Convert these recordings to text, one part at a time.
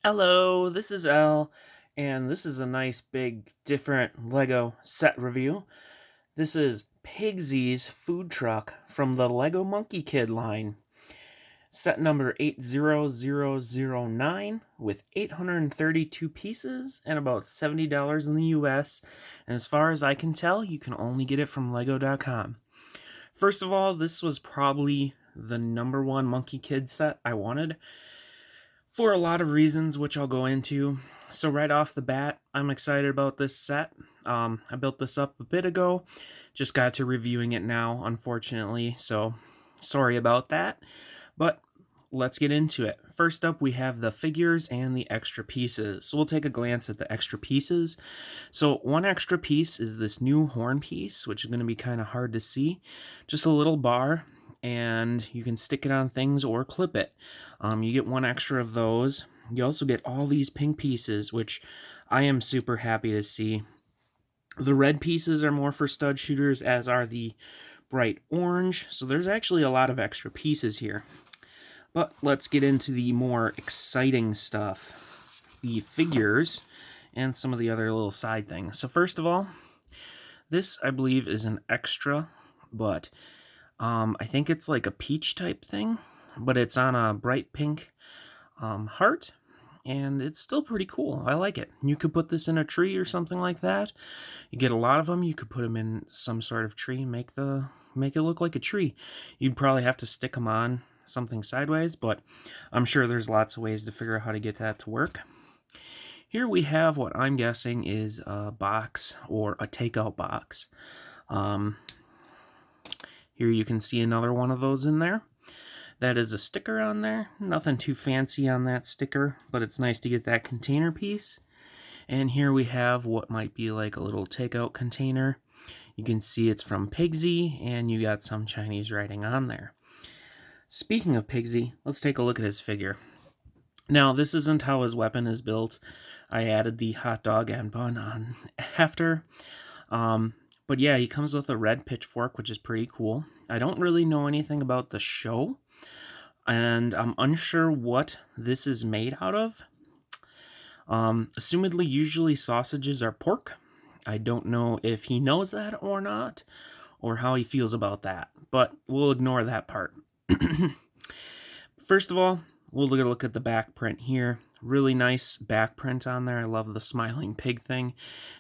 Hello, this is L, and this is a nice big different Lego set review. This is Pigsy's food truck from the Lego Monkey Kid line. Set number 80009 with 832 pieces and about $70 in the US. And as far as I can tell, you can only get it from Lego.com. First of all, this was probably the number one Monkey Kid set I wanted, for a lot of reasons, which I'll go into. So right off the bat, I'm excited about this set. I built this up a bit ago, just got to reviewing it now, unfortunately, so sorry about that. But let's get into it. First up, we have the figures and the extra pieces. So we'll take a glance at the extra pieces. So one extra piece is this new horn piece, which is going to be kind of hard to see. Just a little bar, and you can stick it on things or clip it. You get one extra of those. You also get all these pink pieces, which I am super happy to see. The red pieces are more for stud shooters, as are the bright orange. So there's actually a lot of extra pieces here. But let's get into the more exciting stuff. The figures and some of the other little side things. So first of all, this I believe is an extra, but I think it's like a peach type thing, but it's on a bright pink heart, and it's still pretty cool. I like it. You could put this in a tree or something like that. You get a lot of them. You could put them in some sort of tree and make it look like a tree. You'd probably have to stick them on something sideways, but I'm sure there's lots of ways to figure out how to get that to work. Here we have what I'm guessing is a box or a takeout box. Here you can see another one of those in there. That is a sticker on there. Nothing too fancy on that sticker, but it's nice to get that container piece. And here we have what might be like a little takeout container. You can see it's from Pigsy, and you got some Chinese writing on there. Speaking of Pigsy, let's take a look at his figure. Now, this isn't how his weapon is built. I added the hot dog and bun on after. But yeah, he comes with a red pitchfork, which is pretty cool. I don't really know anything about the show, and I'm unsure what this is made out of. Assumedly, usually sausages are pork. I don't know if he knows that or not, or how he feels about that, but we'll ignore that part. First of all, we'll look at the back print here. Really nice back print on there. I love the smiling pig thing.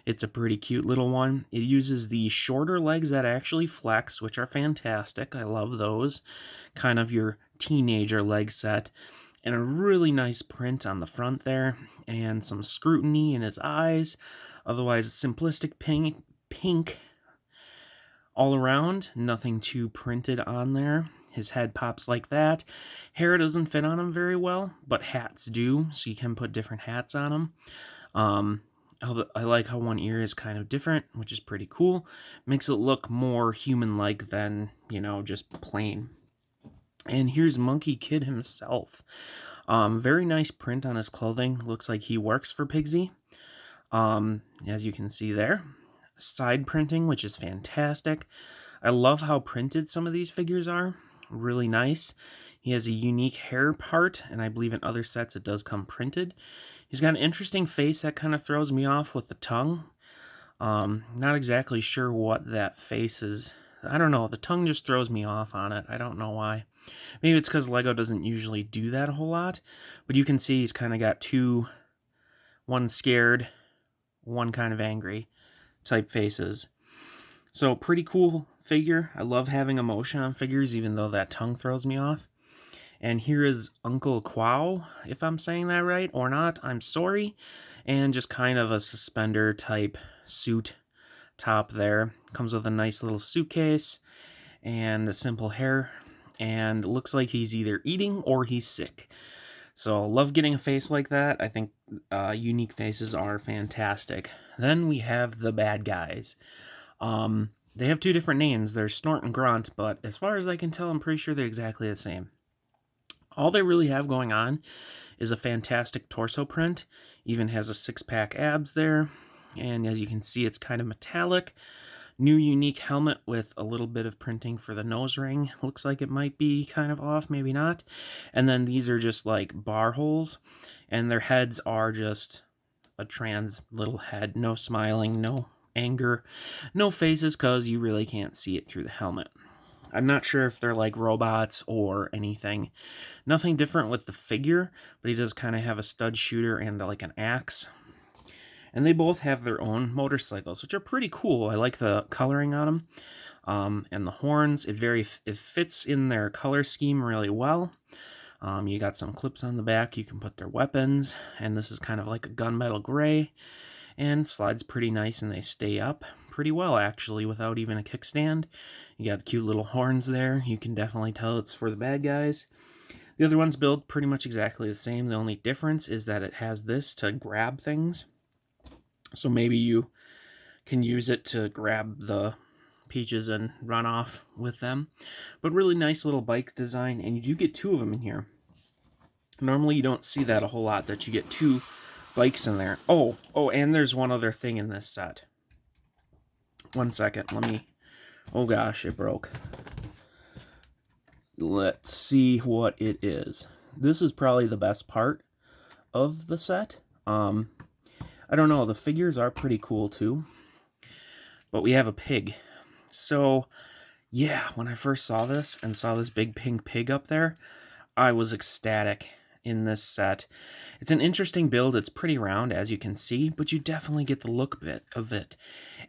It's a pretty cute little one. It uses the shorter legs that actually flex, which are fantastic. I love those. Kind of your teenager leg set. And a really nice print on the front there. And some scrutiny in his eyes. Otherwise, simplistic pink all around. Nothing too printed on there. His head pops like that. Hair doesn't fit on him very well, but hats do, so you can put different hats on him. I like how one ear is kind of different, which is pretty cool. Makes it look more human-like than, just plain. And here's Monkey Kid himself. Very nice print on his clothing. Looks like he works for Pigsy. As you can see there. Side printing, which is fantastic. I love how printed some of these figures are. Really nice. He has a unique hair part, and I believe in other sets it does come printed. He's got an interesting face that kind of throws me off with the tongue. Not exactly sure what that face is. I don't know. The tongue just throws me off on it. I don't know why. Maybe it's because Lego doesn't usually do that a whole lot. But you can see he's kind of got two, one scared, one kind of angry type faces. So pretty cool figure. I love having emotion on figures, even though that tongue throws me off. And here is Uncle Quao, if I'm saying that right or not, I'm sorry. And just kind of a suspender type suit top there. Comes with a nice little suitcase and a simple hair. And it looks like he's either eating or he's sick. So love getting a face like that. I think unique faces are fantastic. Then we have the bad guys. They have two different names. They're Snort and Grunt, but as far as I can tell, I'm pretty sure they're exactly the same. All they really have going on is a fantastic torso print. Even has a six-pack abs there. And as you can see, it's kind of metallic. New unique helmet with a little bit of printing for the nose ring. Looks like it might be kind of off, maybe not. And then these are just like bar holes, and their heads are just a trans little head. No smiling, no anger, no faces, because you really can't see it through the helmet. I'm not sure if they're like robots or anything. Nothing different with the figure, but he does kind of have a stud shooter and like an axe. And they both have their own motorcycles, which are pretty cool. I like the coloring on them. And the horns, it fits in their color scheme really well. You got some clips on the back, you can put their weapons, and this is kind of like a gunmetal gray, and slides pretty nice, and they stay up pretty well, actually, without even a kickstand. You got cute little horns there. You can definitely tell it's for the bad guys. The other one's built pretty much exactly the same. The only difference is that it has this to grab things. So maybe you can use it to grab the peaches and run off with them. But really nice little bike design, and you do get two of them in here. Normally you don't see that a whole lot, that you get two bikes in there. Oh, and there's one other thing in this set. One second, oh gosh, it broke. Let's see what it is. This is probably the best part of the set. I don't know, the figures are pretty cool too. But we have a pig. So, yeah, when I first saw this and saw this big pink pig up there, I was ecstatic in this set. It's an interesting build. It's pretty round, as you can see, but you definitely get the look of it.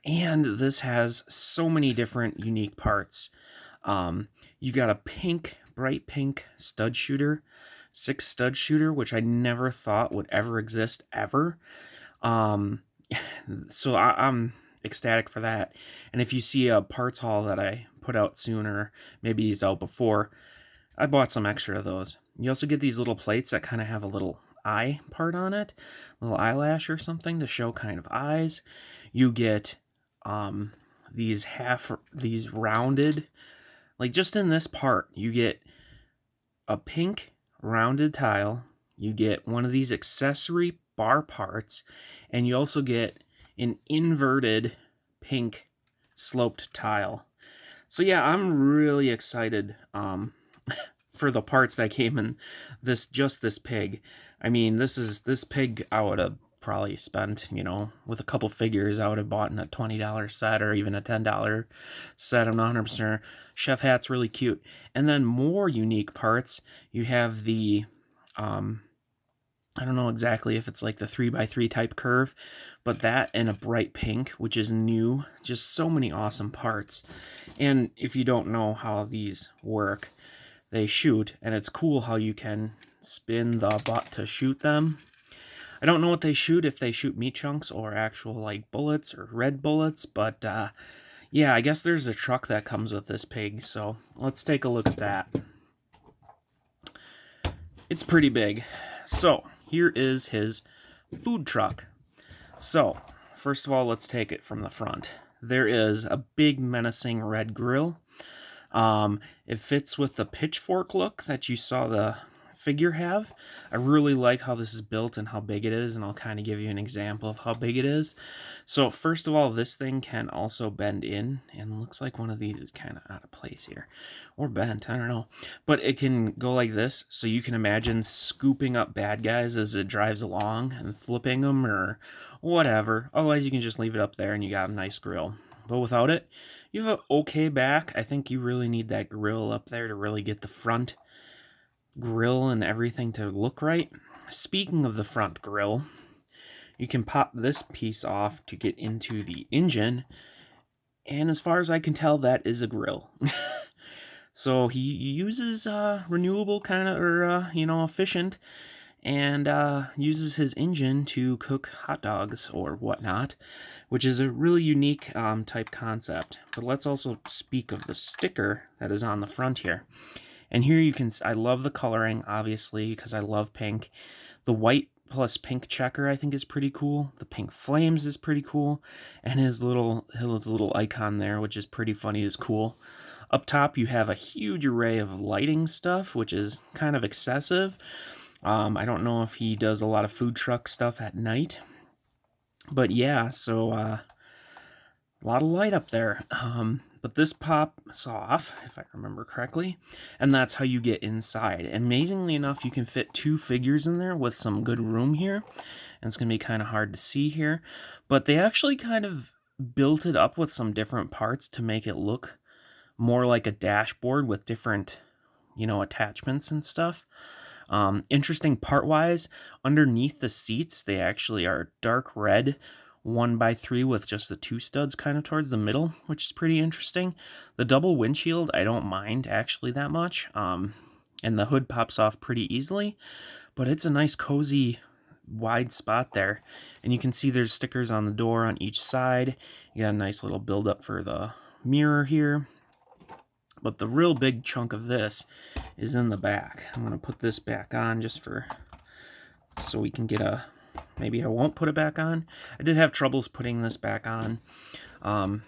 And this has so many different unique parts. You got a pink, bright pink stud shooter, 6 stud shooter, which I never thought would ever exist, ever. So I'm ecstatic for that. And if you see a parts haul that I put out soon, or maybe he's out before, I bought some extra of those. You also get these little plates that kind of have a little eye part on it, a little eyelash or something to show kind of eyes. You get these rounded, like just in this part, you get a pink rounded tile, you get one of these accessory bar parts, and you also get an inverted pink sloped tile. So yeah, I'm really excited for the parts that came in this pig. I mean, this pig I would have probably spent, with a couple figures, I would have bought in a $20 set or even a $10 set. I'm not 100% sure. Chef hat's really cute. And then more unique parts, you have the I don't know exactly if it's like the 3x3 type curve, but that and a bright pink, which is new. Just so many awesome parts. And if you don't know how these work, they shoot, and it's cool how you can spin the butt to shoot them. I don't know what they shoot, if they shoot meat chunks or actual like bullets or red bullets, but yeah, I guess there's a truck that comes with this pig, so let's take a look at that. It's pretty big. So here is his food truck. So first of all, let's take it from the front. There is a big menacing red grill. It fits with the pitchfork look that you saw the figure have. I really like how this is built and how big it is, and I'll kind of give you an example of how big it is. So first of all, this thing can also bend in, and looks like one of these is kind of out of place here, or bent, I don't know, but it can go like this, so you can imagine scooping up bad guys as it drives along and flipping them or whatever. Otherwise you can just leave it up there and you got a nice grill. But without it, you have an okay back. I think you really need that grill up there to really get the front grill and everything to look right. Speaking of the front grill, you can pop this piece off to get into the engine, and as far as I can tell, that is a grill. So he uses renewable kind of, or efficient, and uses his engine to cook hot dogs or whatnot, which is a really unique type concept. But let's also speak of the sticker that is on the front here. And here you can, I love the coloring, obviously, because I love pink. The white plus pink checker, I think, is pretty cool. The pink flames is pretty cool. And his little icon there, which is pretty funny, is cool. Up top, you have a huge array of lighting stuff, which is kind of excessive. I don't know if he does a lot of food truck stuff at night. But yeah, so A lot of light up there. But this pops off, if I remember correctly, and that's how you get inside. Amazingly enough, you can fit 2 figures in there with some good room here, and it's going to be kind of hard to see here, but they actually kind of built it up with some different parts to make it look more like a dashboard with different, attachments and stuff. Interesting part-wise, underneath the seats, they actually are dark red 1x3 with just the 2 studs kind of towards the middle, which is pretty interesting. The double windshield, I don't mind actually that much, and the hood pops off pretty easily, but it's a nice cozy wide spot there, and you can see there's stickers on the door on each side. You got a nice little build up for the mirror here. But the real big chunk of this is in the back. I'm going to put this back on just so we can get maybe I won't put it back on. I did have troubles putting this back on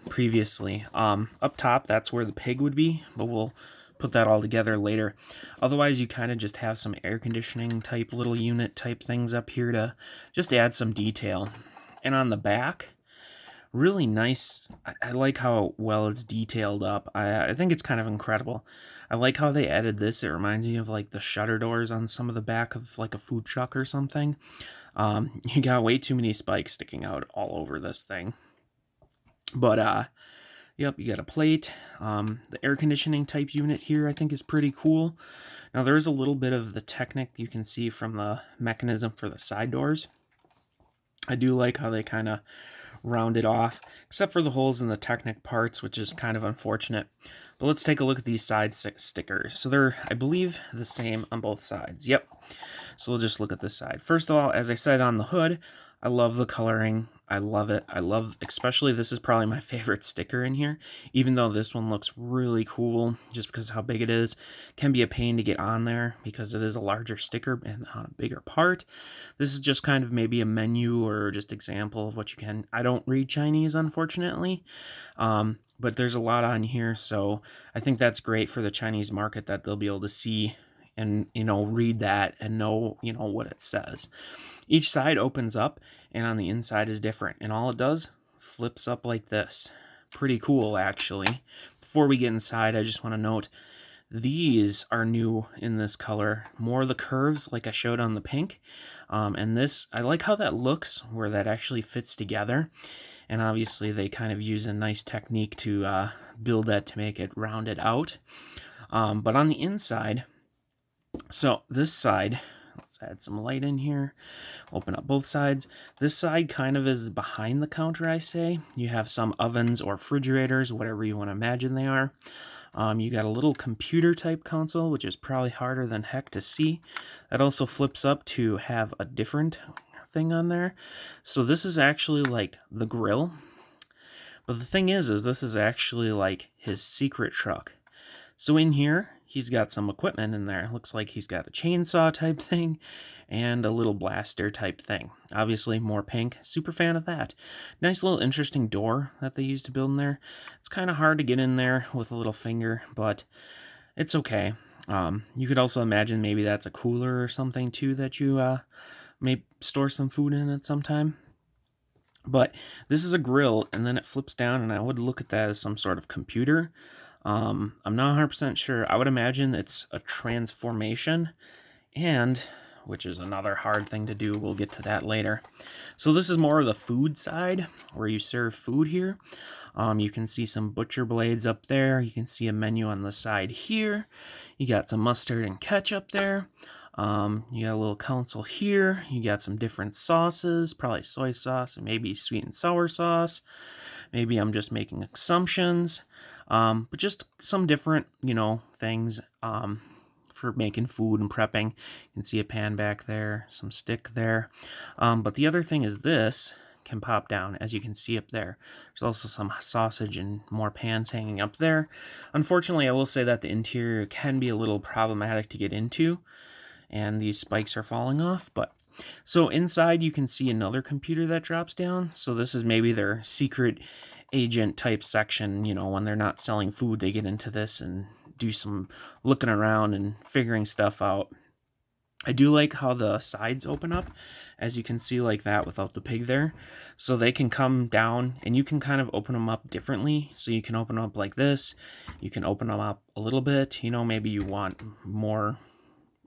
previously. Up top, that's where the pig would be, but we'll put that all together later. Otherwise, you kind of just have some air conditioning type little unit type things up here to just add some detail. And on the back, really nice. I like how well it's detailed up. I think it's kind of incredible. I like how they added this. It reminds me of like the shutter doors on some of the back of like a food truck or something. You got way too many spikes sticking out all over this thing. But yep, you got a plate. The air conditioning type unit here I think is pretty cool. Now there is a little bit of the Technic you can see from the mechanism for the side doors. I do like how they kind of rounded off, except for the holes in the Technic parts, which is kind of unfortunate. But let's take a look at these side stickers. So they're, I believe, the same on both sides. Yep. So we'll just look at this side. First of all, as I said on the hood, I love the coloring. I love it. Especially this is probably my favorite sticker in here, even though this one looks really cool just because of how big it is. Can be a pain to get on there because it is a larger sticker and on a bigger part. This is just kind of maybe a menu or just example of what you can. I don't read Chinese, unfortunately, but there's a lot on here, so I think that's great for the Chinese market that they'll be able to see and, read that and know, what it says. Each side opens up, and on the inside is different, and all it does, flips up like this. Pretty cool, actually. Before we get inside, I just want to note, these are new in this color. More of the curves, like I showed on the pink. And this, I like how that looks, where that actually fits together. And obviously, they kind of use a nice technique to build that to make it rounded out. But on the inside, so this side, let's add some light in here, open up both sides. This side kind of is behind the counter, I say. You have some ovens or refrigerators, whatever you want to imagine they are. You got a little computer type console, which is probably harder than heck to see. That also flips up to have a different thing on there. So this is actually like the grill. But the thing is this is actually like his secret truck. So in here, he's got some equipment in there. Looks like he's got a chainsaw type thing and a little blaster type thing. Obviously, more pink. Super fan of that. Nice little interesting door that they used to build in there. It's kind of hard to get in there with a little finger, but it's okay. You could also imagine maybe that's a cooler or something too that you may store some food in at some time. But this is a grill, and then it flips down, and I would look at that as some sort of computer. I'm not 100% sure. I would imagine it's a transformation, and which is another hard thing to do. We'll get to that later. So this is more of the food side, where you serve food here. You can see some butcher blades up there. You can see a menu on the side here. You got some mustard and ketchup there. You got a little console here. You got some different sauces, probably soy sauce and maybe sweet and sour sauce. Maybe I'm just making assumptions. But just some different, things for making food and prepping. You can see a pan back there, some stick there. But the other thing is this can pop down, as you can see up there. There's also some sausage and more pans hanging up there. Unfortunately, I will say that the interior can be a little problematic to get into, and these spikes are falling off. But so inside you can see another computer that drops down. So this is maybe their secret agent type section. When they're not selling food, they get into this and do some looking around and figuring stuff out. I do like how the sides open up, as you can see, like that without the pig there. So they can come down, and you can kind of open them up differently. So you can open them up like this. You can open them up a little bit. You know, maybe you want more,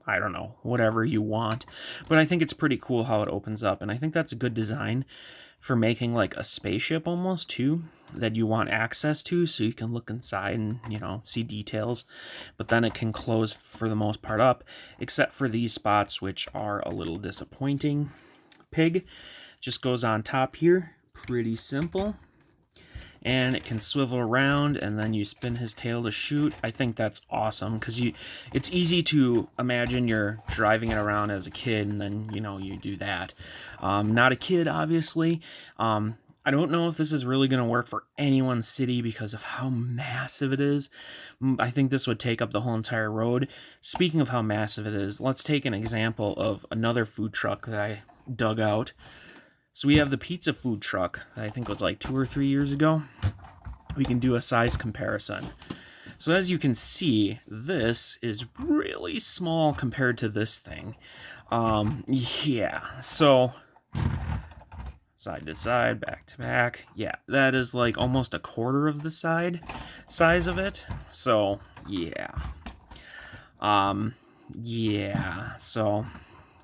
I don't know, whatever you want. But I think it's pretty cool how it opens up, and I think that's a good design for making like a spaceship almost too, that you want access to so you can look inside and, you know, see details. But then it can close for the most part up, except for these spots, which are a little disappointing. Pig just goes on top here, pretty simple. And it can swivel around, and then you spin his tail to shoot. I think that's awesome, because it's easy to imagine you're driving it around as a kid, and then, you know, you do that. Not a kid, obviously. I don't know if this is really going to work for anyone's city because of how massive it is. I think this would take up the whole entire road. Speaking of how massive it is, let's take an example of another food truck that I dug out. So we have the pizza food truck that I think was like 2 or 3 years ago. We can do a size comparison. So as you can see, this is really small compared to this thing. Yeah, so side to side, back to back. Yeah, that is like almost a quarter of the size of it. So yeah. Yeah, so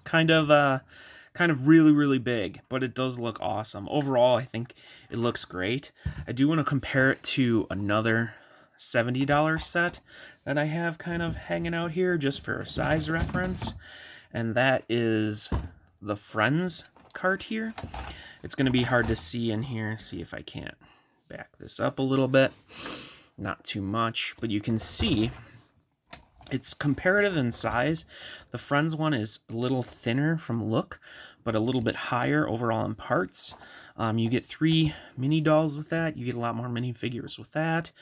kind of really, really big, but it does look awesome. Overall, I think it looks great. I do want to compare it to another $70 set that I have kind of hanging out here just for a size reference, and that is the Friends cart here. It's going to be hard to see in here. See if I can't back this up a little bit. Not too much, but you can see it's comparative in size. The Friends one is a little thinner from look, but a little bit higher overall in parts. You get 3 mini dolls with that. You get a lot more mini figures with that.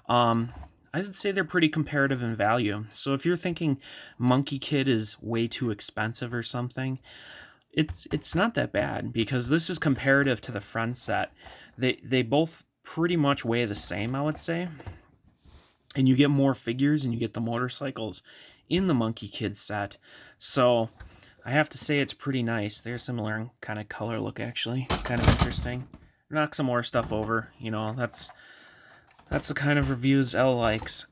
I would say they're pretty comparative in value. So if you're thinking Monkey Kid is way too expensive or something, it's not that bad, because this is comparative to the Friends set. They both pretty much weigh the same, I would say. And you get more figures, and you get the motorcycles in the Monkey Kid set. So I have to say it's pretty nice. They're similar kind of color look, actually. Kind of interesting. Knock some more stuff over. You know, that's the kind of reviews Elle likes.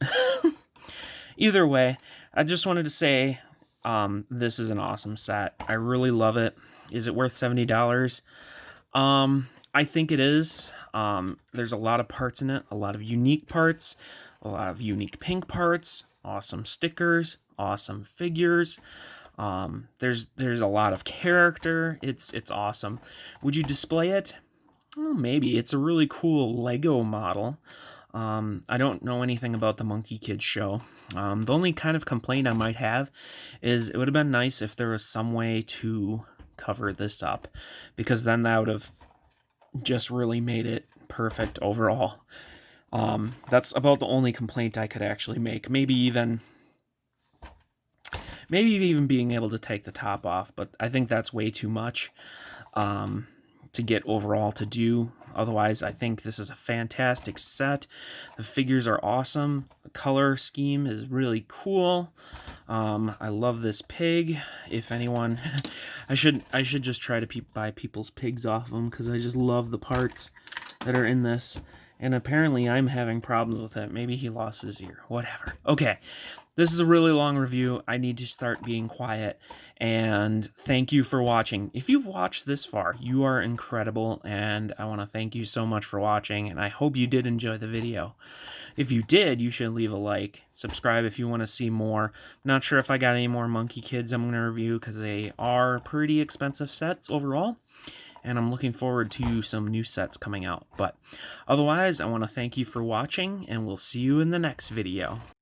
Either way, I just wanted to say this is an awesome set. I really love it. Is it worth $70? I think it is. There's a lot of parts in it. A lot of unique parts. A lot of unique pink parts, awesome stickers, awesome figures. There's a lot of character. It's awesome. Would you display it? Well, maybe. It's a really cool Lego model. I don't know anything about the Monkey Kid show. The only kind of complaint I might have is it would have been nice if there was some way to cover this up, because then that would have just really made it perfect overall. That's about the only complaint I could actually make. Maybe even being able to take the top off, but I think that's way too much to get overall to do. Otherwise, I think this is a fantastic set. The figures are awesome. The color scheme is really cool. I love this pig. If anyone, I should just try to buy people's pigs off them, because I just love the parts that are in this. And apparently I'm having problems with it. Maybe he lost his ear. Whatever. Okay. This is a really long review. I need to start being quiet. And thank you for watching. If you've watched this far, you are incredible. And I want to thank you so much for watching. And I hope you did enjoy the video. If you did, you should leave a like. Subscribe if you want to see more. Not sure if I got any more Monkey Kids I'm going to review, because they are pretty expensive sets overall. And I'm looking forward to some new sets coming out. But otherwise, I want to thank you for watching, and we'll see you in the next video.